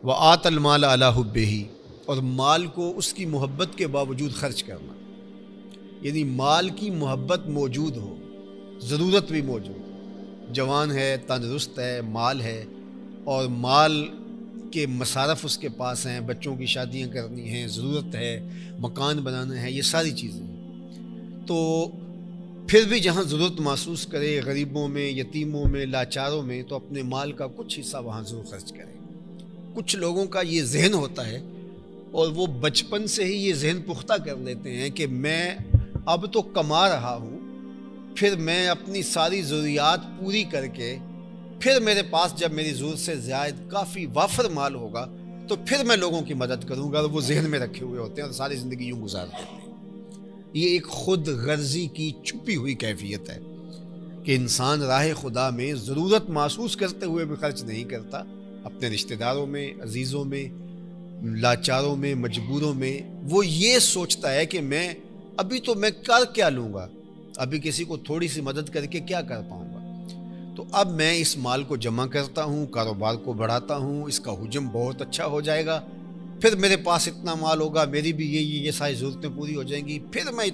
وآت المال علی حبہ، اور مال کو اس کی محبت کے باوجود خرچ کرنا، یعنی مال کی محبت موجود ہو، ضرورت بھی موجود ہو، جوان ہے، تندرست ہے، مال ہے، اور مال کے مصارف اس کے پاس ہیں، بچوں کی شادیاں کرنی ہیں، ضرورت ہے، مکان بنانا ہے، یہ ساری چیزیں ہیں، تو پھر بھی جہاں ضرورت محسوس کرے، غریبوں میں، یتیموں میں، لاچاروں میں، تو اپنے مال کا کچھ حصہ وہاں ضرور خرچ کرے۔ کچھ لوگوں کا یہ ذہن ہوتا ہے اور وہ بچپن سے ہی یہ ذہن پختہ کر لیتے ہیں کہ میں اب تو کما رہا ہوں، پھر میں اپنی ساری ضروریات پوری کر کے پھر میرے پاس جب میری ضرورت سے زائد کافی وافر مال ہوگا تو پھر میں لوگوں کی مدد کروں گا، اور وہ ذہن میں رکھے ہوئے ہوتے ہیں اور ساری زندگی یوں گزار دیتے ہیں۔ یہ ایک خود غرضی کی چھپی ہوئی کیفیت ہے کہ انسان راہ خدا میں ضرورت محسوس کرتے ہوئے بھی خرچ نہیں کرتا، اپنے رشتہ داروں میں، عزیزوں میں، لاچاروں میں، مجبوروں میں۔ وہ یہ سوچتا ہے کہ میں ابھی تو میں کر کیا لوں گا، ابھی کسی کو تھوڑی سی مدد کر کے کیا کر پاؤں گا، تو اب میں اس مال کو جمع کرتا ہوں، کاروبار کو بڑھاتا ہوں، اس کا حجم بہت اچھا ہو جائے گا، پھر میرے پاس اتنا مال ہوگا، میری بھی یہ ساری ضرورتیں پوری ہو جائیں گی، پھر میں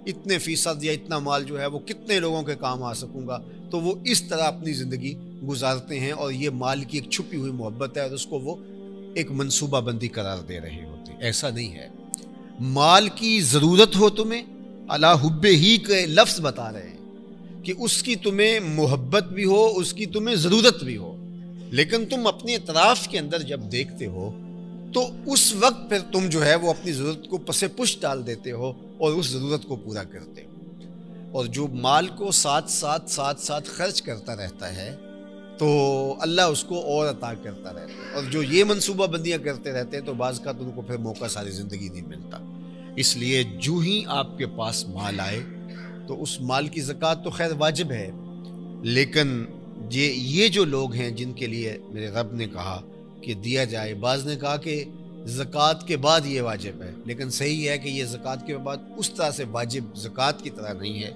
اتنے فیصد یا اتنا مال جو ہے وہ کتنے لوگوں کے کام آ سکوں گا۔ تو وہ اس طرح اپنی زندگی گزارتے ہیں، اور یہ مال کی ایک چھپی ہوئی محبت ہے اور اس کو وہ ایک منصوبہ بندی قرار دے رہے ہوتے ہیں۔ ایسا نہیں ہے، مال کی ضرورت ہو تمہیں، علی حب ہی کے لفظ بتا رہے ہیں کہ اس کی تمہیں محبت بھی ہو، اس کی تمہیں ضرورت بھی ہو، لیکن تم اپنے اطراف کے اندر جب دیکھتے ہو تو اس وقت پھر تم جو ہے وہ اپنی ضرورت کو پس پش ڈال دیتے ہو اور اس ضرورت کو پورا کرتے ہو۔ اور جو مال کو ساتھ خرچ کرتا رہتا ہے تو اللہ اس کو اور عطا کرتا رہتا ہے، اور جو یہ منصوبہ بندیاں کرتے رہتے ہیں تو بعض کا تو ان کو پھر موقع ساری زندگی نہیں ملتا۔ اس لیے جو ہی آپ کے پاس مال آئے تو اس مال کی زکوٰۃ تو خیر واجب ہے، لیکن یہ جو لوگ ہیں جن کے لیے میرے رب نے کہا کہ دیا جائے، بعض نے کہا کہ زکوٰۃ کے بعد یہ واجب ہے، لیکن صحیح ہے کہ یہ زکوٰۃ کے بعد اس طرح سے واجب زکوٰۃ کی طرح نہیں ہے،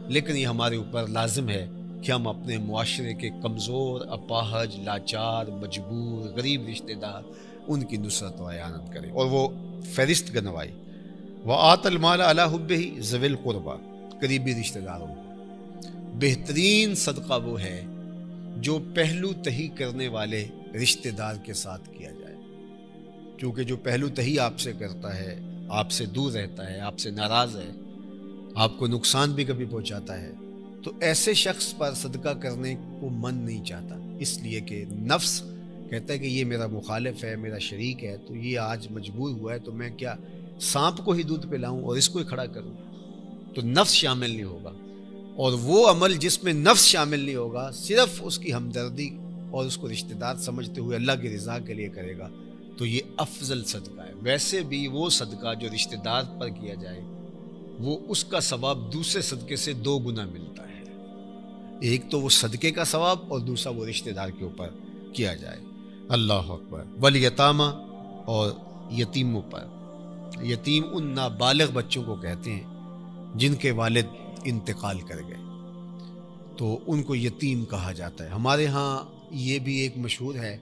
لیکن یہ ہمارے اوپر لازم ہے کہ ہم اپنے معاشرے کے کمزور، اپاہج، لاچار، مجبور، غریب رشتہ دار، ان کی نصرت و اعانت کریں، اور وہ فہرست گنوائی۔ وآت المال علی حبہ ذوی القربی، قریبی رشتہ داروں کو۔ بہترین صدقہ وہ ہے جو پہلو تہی کرنے والے رشتہ دار کے ساتھ کیا جائے، کیونکہ جو پہلو تہی آپ سے کرتا ہے، آپ سے دور رہتا ہے، آپ سے ناراض ہے، آپ کو نقصان بھی کبھی پہنچاتا ہے، تو ایسے شخص پر صدقہ کرنے کو من نہیں چاہتا، اس لیے کہ نفس کہتا ہے کہ یہ میرا مخالف ہے، میرا شریک ہے، تو یہ آج مجبور ہوا ہے تو میں کیا سانپ کو ہی دودھ پلاؤں اور اس کو ہی کھڑا کروں، تو نفس شامل نہیں ہوگا۔ اور وہ عمل جس میں نفس شامل نہیں ہوگا، صرف اس کی ہمدردی اور اس کو رشتہ دار سمجھتے ہوئے اللہ کی رضا کے لیے کرے گا، تو یہ افضل صدقہ ہے۔ ویسے بھی وہ صدقہ جو رشتہ دار پر کیا جائے وہ اس کا ثواب دوسرے صدقے سے 2 گنا ملتا ہے، ایک تو وہ صدقے کا ثواب اور دوسرا وہ رشتہ دار کے اوپر کیا جائے۔ اللہ اکبر۔ والیتامى، اور یتیموں پر۔ یتیم ان نابالغ بچوں کو کہتے ہیں جن کے والد انتقال کر گئے، تو ان کو یتیم کہا جاتا ہے۔ ہمارے ہاں یہ بھی ایک مشہور ہے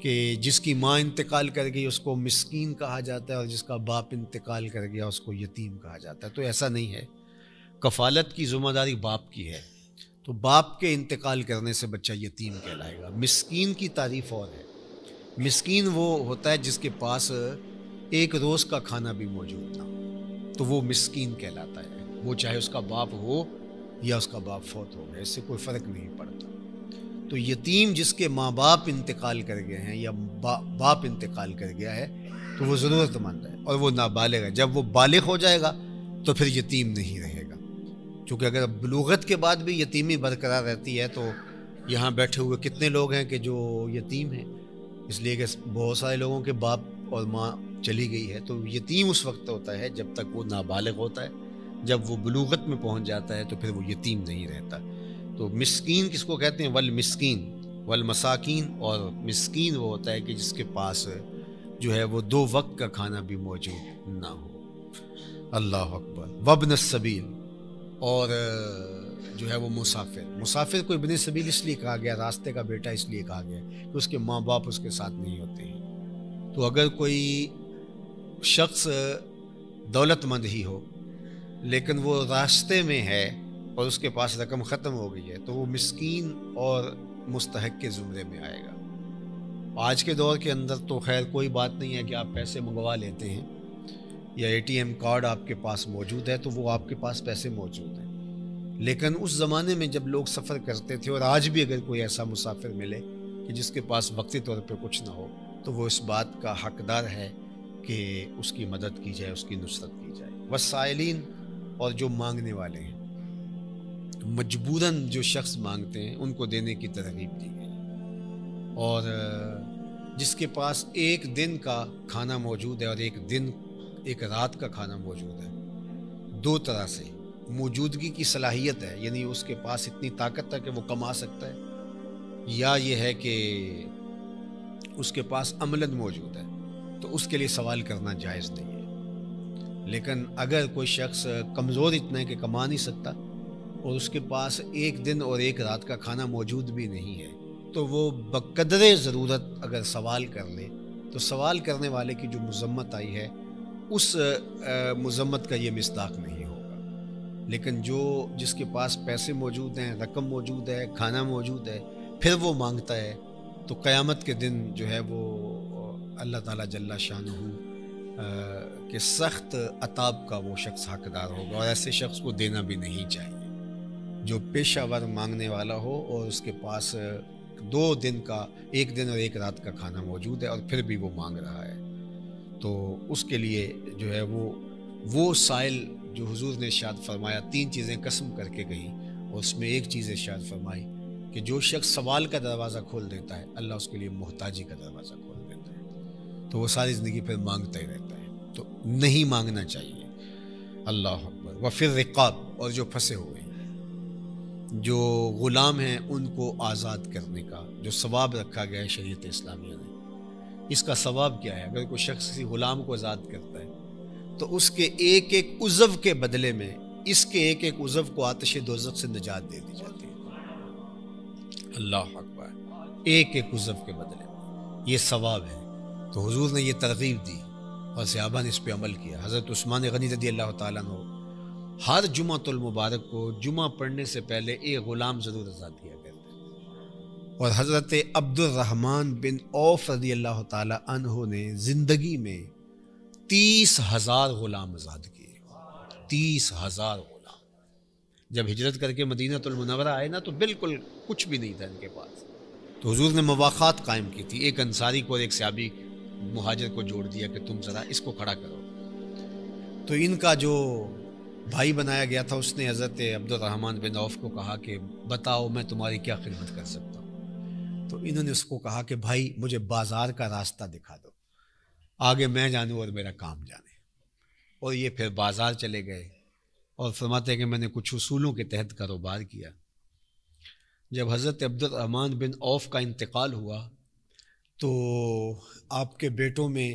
کہ جس کی ماں انتقال کر گئی اس کو مسکین کہا جاتا ہے، اور جس کا باپ انتقال کر گیا اس کو یتیم کہا جاتا ہے۔ تو ایسا نہیں ہے، کفالت کی ذمہ داری باپ کی ہے، تو باپ کے انتقال کرنے سے بچہ یتیم کہلائے گا۔ مسکین کی تعریف اور ہے، مسکین وہ ہوتا ہے جس کے پاس ایک روز کا کھانا بھی موجود نہ ہو، تو وہ مسکین کہلاتا ہے، وہ چاہے اس کا باپ ہو یا اس کا باپ فوت ہو گیا، اس سے کوئی فرق نہیں پڑتا۔ تو یتیم جس کے ماں باپ انتقال کر گئے ہیں یا باپ انتقال کر گیا ہے تو وہ ضرورت مند ہے اور وہ نابالغ ہے۔ جب وہ بالغ ہو جائے گا تو پھر یتیم نہیں رہے گا، کیونکہ اگر بلوغت کے بعد بھی یتیمی برقرار رہتی ہے تو یہاں بیٹھے ہوئے کتنے لوگ ہیں کہ جو یتیم ہیں، اس لیے کہ بہت سارے لوگوں کے باپ اور ماں چلی گئی ہے، تو یتیم اس وقت ہوتا ہے جب تک وہ نابالغ ہوتا ہے، جب وہ بلوغت میں پہنچ جاتا ہے تو پھر وہ یتیم نہیں رہتا۔ تو مسکین کس کو کہتے ہیں؟ والمسکین والمساکین، اور مسکین وہ ہوتا ہے کہ جس کے پاس جو ہے وہ 2 وقت کا کھانا بھی موجود نہ ہو۔ اللہ اکبر۔ وابن السبیل، اور جو ہے وہ مسافر کو ابن سبیل اس لیے کہا گیا، راستے کا بیٹا اس لیے کہا گیا کہ اس کے ماں باپ اس کے ساتھ نہیں ہوتے ہیں، تو اگر کوئی شخص دولت مند ہی ہو لیکن وہ راستے میں ہے اور اس کے پاس رقم ختم ہو گئی ہے تو وہ مسکین اور مستحق کے زمرے میں آئے گا۔ آج کے دور کے اندر تو خیر کوئی بات نہیں ہے کہ آپ پیسے منگوا لیتے ہیں یا اے ٹی ایم کارڈ آپ کے پاس موجود ہے تو وہ آپ کے پاس پیسے موجود ہیں، لیکن اس زمانے میں جب لوگ سفر کرتے تھے، اور آج بھی اگر کوئی ایسا مسافر ملے کہ جس کے پاس وقتی طور پہ کچھ نہ ہو تو وہ اس بات کا حقدار ہے کہ اس کی مدد کی جائے، اس کی نصرت کی جائے۔ وسائلین اور جو مانگنے والے ہیں، مجبوراً جو شخص مانگتے ہیں ان کو دینے کی ترغیب دی گئی، اور جس کے پاس ایک دن کا کھانا موجود ہے اور ایک رات کا کھانا موجود ہے، دو طرح سے موجودگی کی صلاحیت ہے، یعنی اس کے پاس اتنی طاقت ہے کہ وہ کما سکتا ہے، یا یہ ہے کہ اس کے پاس عملاً موجود ہے تو اس کے لیے سوال کرنا جائز نہیں ہے۔ لیکن اگر کوئی شخص کمزور اتنا ہے کہ کما نہیں سکتا اور اس کے پاس ایک دن اور ایک رات کا کھانا موجود بھی نہیں ہے تو وہ بقدر ضرورت اگر سوال کر لے تو سوال کرنے والے کی جو مذمت آئی ہے اس مذمت کا یہ مصداق نہیں ہوگا۔ لیکن جس کے پاس پیسے موجود ہیں، رقم موجود ہے، کھانا موجود ہے، پھر وہ مانگتا ہے تو قیامت کے دن جو ہے وہ اللہ تعالیٰ جل شانہ کہ سخت عطاب کا وہ شخص حقدار ہوگا، اور ایسے شخص کو دینا بھی نہیں چاہیے جو پیشہ ور مانگنے والا ہو اور اس کے پاس ایک دن اور ایک رات کا کھانا موجود ہے اور پھر بھی وہ مانگ رہا ہے، تو اس کے لیے جو ہے وہ سائل جو حضور نے ارشاد فرمایا، 3 چیزیں قسم کر کے کہی اور اس میں ایک چیز ارشاد فرمائی کہ جو شخص سوال کا دروازہ کھول دیتا ہے اللہ اس کے لیے محتاجی کا دروازہ کھول دیتا ہے، تو وہ ساری زندگی پھر مانگتا ہی رہتا ہے، تو نہیں مانگنا چاہیے۔ اللہ اکبر۔ وفی الرقاب، اور جو پھنسے ہوئے ہیں، جو غلام ہیں ان کو آزاد کرنے کا جو ثواب رکھا گیا ہے شریعت اسلامیہ نے، اس کا ثواب کیا ہے؟ اگر کوئی شخص کسی غلام کو آزاد کرتا ہے تو اس کے ایک ایک عضو کے بدلے میں اس کے ایک ایک عضو کو آتش دوزخ سے نجات دے دی جاتی ہے۔ اللہ اکبر۔ ایک ایک عضو کے بدلے میں یہ ثواب ہے، تو حضور نے یہ ترغیب دی اور صحابہ نے اس پہ عمل کیا۔ حضرت عثمان غنی رضی اللہ تعالیٰ عنہ ہر جمعۃ المبارک کو جمعہ پڑھنے سے پہلے ایک غلام ضرور آزاد کیا کرتے، اور حضرت عبد الرحمن بن عوف رضی اللہ تعالیٰ عنہ نے زندگی میں 30,000 غلام آزاد کیے۔ 30,000 غلام جب ہجرت کر کے مدینہ المنورہ آئے نا تو بالکل کچھ بھی نہیں تھا ان کے پاس، تو حضور نے مواخات قائم کی تھی، ایک انصاری کو اور ایک صحابی مہاجر کو جوڑ دیا کہ تم ذرا اس کو کھڑا کرو، تو ان کا جو بھائی بنایا گیا تھا اس نے حضرت عبد الرحمن بن عوف کو کہا کہ بتاؤ میں تمہاری کیا خدمت کر سکتا ہوں، تو انہوں نے اس کو کہا کہ بھائی مجھے بازار کا راستہ دکھا دو، آگے میں جانوں اور میرا کام جانے، اور یہ پھر بازار چلے گئے اور فرماتے ہیں کہ میں نے کچھ اصولوں کے تحت کاروبار کیا۔ جب حضرت عبد الرحمن بن عوف کا انتقال ہوا تو آپ کے بیٹوں میں